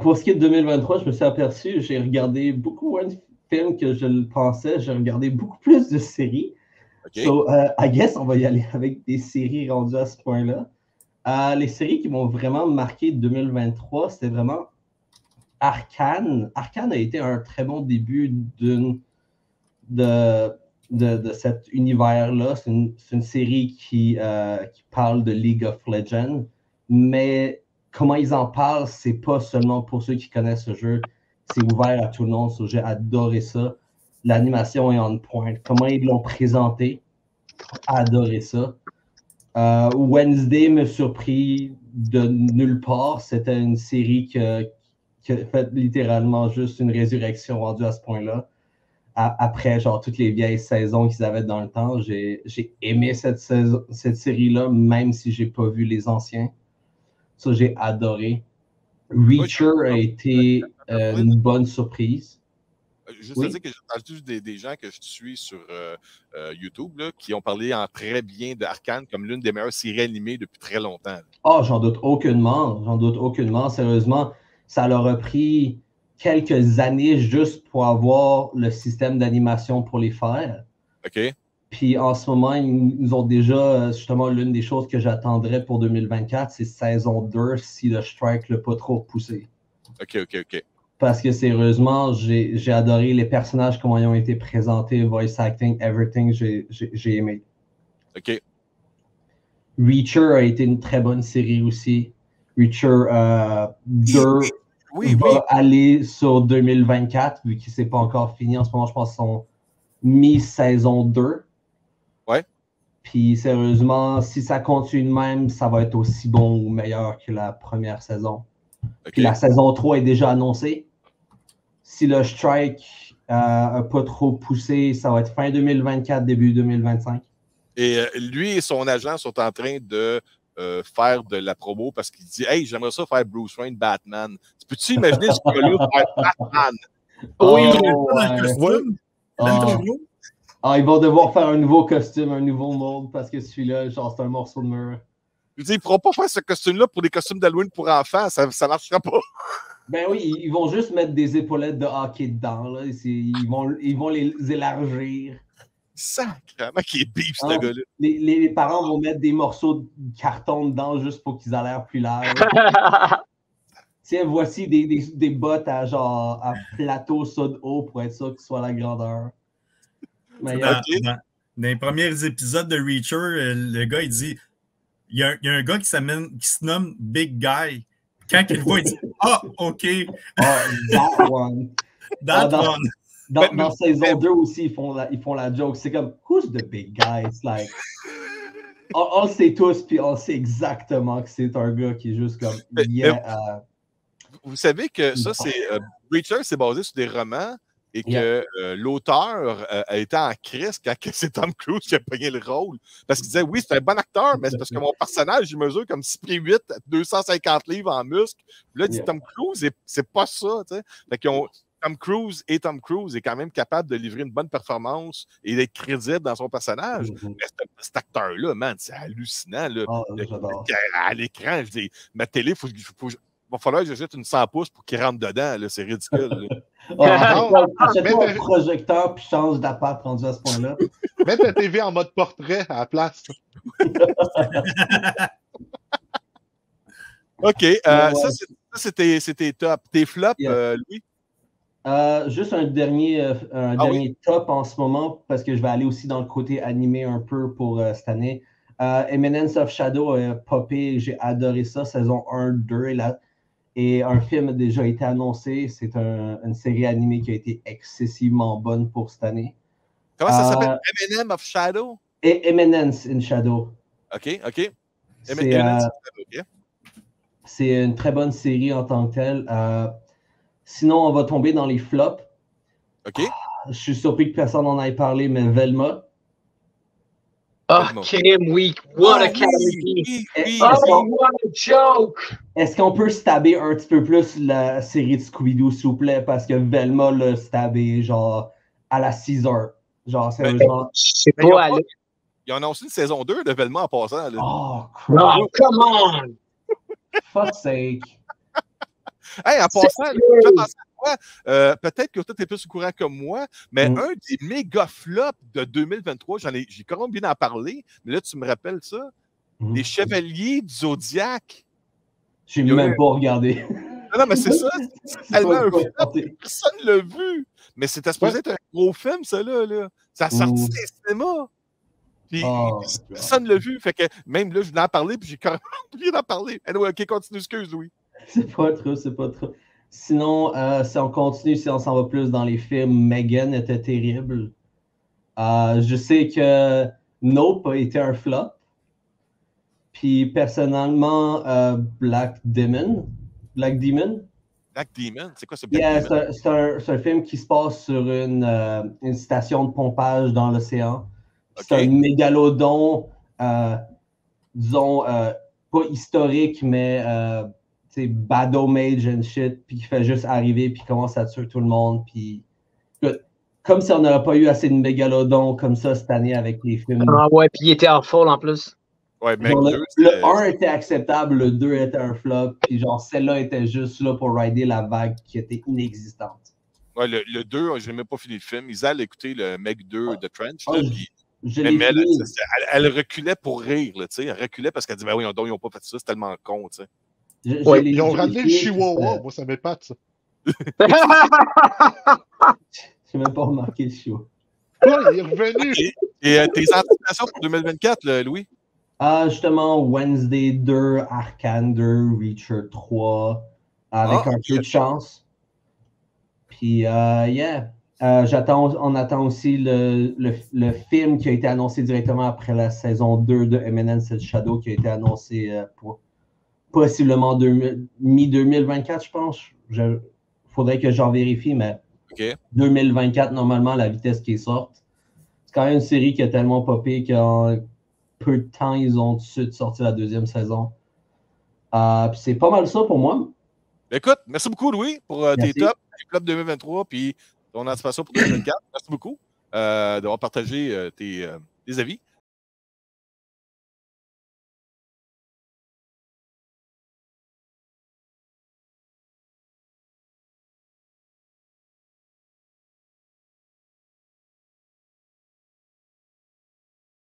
Pour ce qui est de 2023, je me suis aperçu, j'ai regardé beaucoup moins de films que je le pensais. J'ai regardé beaucoup plus de séries. Okay. So, I guess on va y aller avec des séries rendues à ce point-là. Les séries qui m'ont vraiment marqué 2023, c'était vraiment Arcane. Arcane a été un très bon début de cet univers-là. C'est une série qui parle de League of Legends, mais comment ils en parlent, c'est pas seulement pour ceux qui connaissent ce jeu, c'est ouvert à tout le monde. J'ai adoré ça. L'animation est on point. Comment ils l'ont présenté, adoré ça. Wednesday me surprit de nulle part. C'était une série qui a fait littéralement juste une résurrection rendue à ce point-là. Après, genre, toutes les vieilles saisons qu'ils avaient dans le temps, j'ai aimé cette série-là, même si j'ai pas vu les anciens. Ça, j'ai adoré. Reacher a été une bonne surprise. Juste à dire que j'ai entendu des gens que je suis sur YouTube là, qui ont parlé en très bien d'Arcane comme l'une des meilleures séries animées depuis très longtemps. Ah, j'en doute aucunement. J'en doute aucunement. Sérieusement, ça leur a pris quelques années juste pour avoir le système d'animation pour les faire. OK. Puis en ce moment, ils nous ont déjà, justement, l'une des choses que j'attendrais pour 2024, c'est saison 2 si le strike l'a pas trop poussé. OK. Parce que sérieusement, j'ai adoré les personnages, comment ils ont été présentés, voice acting, everything, j'ai aimé. OK. Reacher a été une très bonne série aussi. Reacher 2 va aller sur 2024, vu qu'il ne s'est pas encore fini. En ce moment, je pense qu'ils sont mi-saison 2. Ouais. Puis sérieusement, si ça continue de même, ça va être aussi bon ou meilleur que la première saison. Okay. Puis la saison 3 est déjà annoncée. Si le strike n'a pas trop poussé, ça va être fin 2024, début 2025. Et lui et son agent sont en train de faire de la promo parce qu'il dit « Hey, j'aimerais ça faire Bruce Wayne Batman. » Peux-tu imaginer ce gars-là faire Batman? Ils vont devoir faire un nouveau costume, un nouveau mold parce que celui-là, genre, c'est un morceau de mur. Je dis, ils ne pourront pas faire ce costume-là pour des costumes d'Halloween pour enfants. Ça ne marchera pas. Ben oui, ils vont juste mettre des épaulettes de hockey dedans. Là. Ils vont les élargir. Sacrément qu'il est beef, ce gars-là. Les parents vont mettre des morceaux de carton dedans juste pour qu'ils aient l'air plus larges. Tiens, voici des bottes à plateau ça de haut pour être sûr qu'ils soient à la grandeur. Mais dans les premiers épisodes de Reacher, le gars, il dit il y a un gars qui se nomme Big Guy. Quand il le voit, il dit ah, OK. That one. Dans saison 2 aussi, ils font la joke. C'est comme, who's the big guy? It's like, on le sait tous, puis on sait exactement que c'est un gars qui est juste comme, vous savez que ça, c'est. Reacher, c'est basé sur des romans et que l'auteur a été en crise quand c'est Tom Cruise qui a pogné le rôle. Parce qu'il disait, oui, c'est un bon acteur, mais c'est parce que mon personnage, il mesure comme 6 pieds 8, 250 livres en muscle. Puis là, il dit, Tom Cruise, c'est pas ça, tu sais. Fait qu'ils ont. Tom Cruise est quand même capable de livrer une bonne performance et d'être crédible dans son personnage. Mais cet acteur-là, man, c'est hallucinant. Là. À l'écran, je dis, ma télé, il va falloir que je jette une 100 pouces pour qu'il rentre dedans. C'est ridicule. Achète-toi un projecteur puis change d'appart rendu à ce point-là. Mets ta TV en mode portrait à la place. OK. Ça, c'était top. Tes flops, Louis? Juste un dernier top en ce moment, parce que je vais aller aussi dans le côté animé un peu pour cette année. Eminence of Shadow a popé, j'ai adoré ça, saison 1, 2, et un film a déjà été annoncé. C'est une série animée qui a été excessivement bonne pour cette année. Comment ça s'appelle? Eminence of Shadow? Eminence in Shadow. OK. C'est une très bonne série en tant que telle. Sinon, on va tomber dans les flops. OK. Je suis surpris que personne n'en ait parlé, mais Velma. Kim Week, what a comedy! What a joke! Est-ce qu'on peut stabber un petit peu plus la série de Scooby-Doo, s'il vous plaît? Parce que Velma l'a stabé, genre, à la 6 heures. Genre, sérieusement. C'est pas aller. Ils ont annoncé une saison 2 de Velma en passant. Là. Oh, crap. Oh, come on! Fuck's sake. Hey, en passant, fais penser à quoi? Peut-être que toi, tu es plus au courant que moi, mais un des méga flops de 2023, j'ai quand même bien en parler, mais là, tu me rappelles ça? Les Chevaliers du Zodiac. J'ai même pas regardé. Non, mais c'est ça. C'est tellement un flop. Personne ne l'a vu. Mais c'était supposé être un gros film, ça, là. Ça a sorti des cinémas. Puis personne ne l'a vu. Fait que même là, je voulais en parler, puis j'ai carrément oublié d'en parler. Anyway, OK, continue, excuse, Louis. C'est pas trop. Sinon, si on continue, si on s'en va plus dans les films, Megan était terrible. Je sais que Nope a été un flop. Puis personnellement, Black Demon, c'est quoi ce Black Demon? C'est un film qui se passe sur une station de pompage dans l'océan. C'est un mégalodon, disons, pas historique, mais Bado Mage and shit, puis qui fait juste arriver, puis commence à tuer tout le monde. Puis, comme si on n'aurait pas eu assez de mégalodons comme ça cette année avec les films. Ah ouais, puis il était en fall en plus. Ouais, le 1 était acceptable, le 2 était un flop, puis genre celle-là était juste là pour rider la vague qui était inexistante. Ouais, le 2, je n'ai même pas fini le film. Ils allaient écouter le Meg 2 de Trench. Elle reculait pour rire, tu sais. Elle reculait parce qu'elle dit, ben oui, ils n'ont pas fait ça, c'est tellement con, tu sais. Ils ont ramené le Chihuahua, moi ça m'épate, ça. J'ai même pas remarqué le Chihuahua. Ouais, il est revenu. Et tes anticipations pour 2024, Louis? Justement, Wednesday 2, Arcane 2, Reacher 3, avec un peu de chance. Puis, on attend aussi le film qui a été annoncé directement après la saison 2 de Eminence Shadow, qui a été annoncé pour possiblement mi-2024, je pense. Il faudrait que j'en vérifie, mais 2024, normalement, la vitesse qui est sorte. C'est quand même une série qui a tellement popé qu'en peu de temps, ils ont tout de suite sorti la deuxième saison. Puis c'est pas mal ça pour moi. Écoute, merci beaucoup, Louis, pour tes tops, tes flops 2023, puis ton anticipation pour 2024. Merci beaucoup d'avoir partagé tes avis.